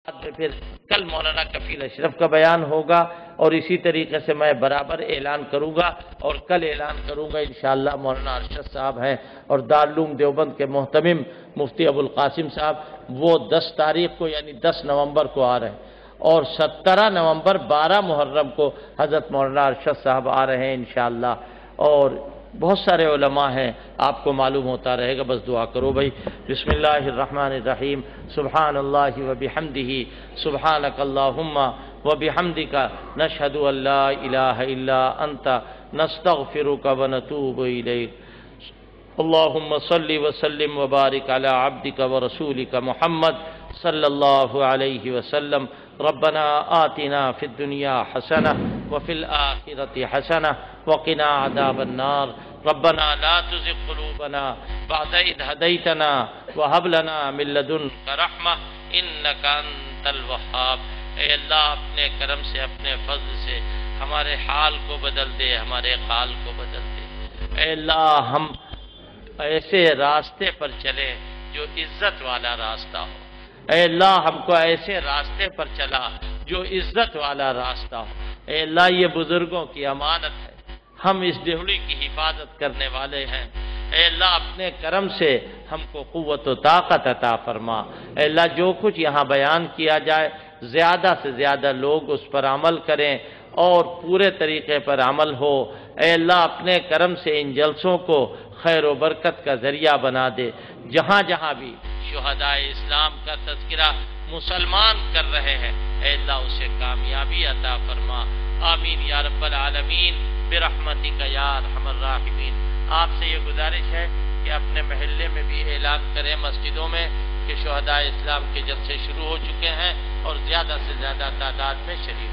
بعد میں پھر کل مولانا کفیل اشرف کا بیان ہوگا اور اسی طریقے سے میں برابر اعلان کروں گا اور کل اعلان کروں گا انشاءاللہ مولانا ارشد صاحب ہیں اور دارالعلوم دیوبند کے محتمم مفتی ابو القاسم صاحب، وہ 10 تاریخ کو یعنی 10 نومبر کو آ رہے ہیں اور 17 نومبر 12 محرم کو حضرت مولانا ارشد صاحب آ رہے ہیں انشاءاللہ، اور بہت سارے علماء ہیں، آپ کو معلوم ہوتا رہے گا، بس دعا کرو بھائی۔ بسم اللہ الرحمن الرحیم، سبحان اللہ وبحمدہ، سبحانک اللہم وبحمدک، نشہد ان لا الہ الا انت، نستغفرک ونتوب الیک۔ اللہم صلی وسلم وبارک علی عبدک ورسولک محمد صلی اللہ علیہ وسلم۔ ربنا آتنا فی الدنیا حسنہ وفی الآخرۃ حسنہ وقنا عذاب النار۔ ربنا لا تزغ قلوبنا بعد إذ هديتنا وهب لنا من لدنك رحمة إنك أنت الوهاب۔ اے اللہ اپنے کرم سے، اپنے فضل سے ہمارے حال کو بدل دے، ہمارے حال کو بدل دے۔ اے اللہ ہم ایسے راستے پر چلے جو عزت والا راستہ ہو۔ اے اللہ ہم کو ایسے راستے پر چلا جو عزت والا راستہ ہو۔ اے اللہ یہ بزرگوں کی امانت ہے، ہم اس ڈیوڑی کی حفاظت کرنے والے ہیں۔ اے اللہ اپنے کرم سے ہم کو قوت و طاقت عطا فرما۔ اے اللہ جو کچھ یہاں بیان کیا جائے زیادہ سے زیادہ لوگ اس پر عمل کریں اور پورے طریقے پر عمل ہو۔ اے اللہ اپنے کرم سے ان جلسوں کو خیر و برکت کا ذریعہ بنا دے۔ جہاں جہاں بھی شہداء اسلام کا تذکرہ مسلمان کر رہے ہیں، اے اللہ اسے کامیابی عطا فرما۔ آمین یا رب العالمین برحمتک یا ارحم الراحمین۔ آپ سے یہ گزارش ہے کہ اپنے محلے میں بھی اعلان کریں، مسجدوں میں، کہ شہداء اسلام کے جلسے شروع ہو چکے ہیں اور زیادہ سے زیادہ تعداد میں شریک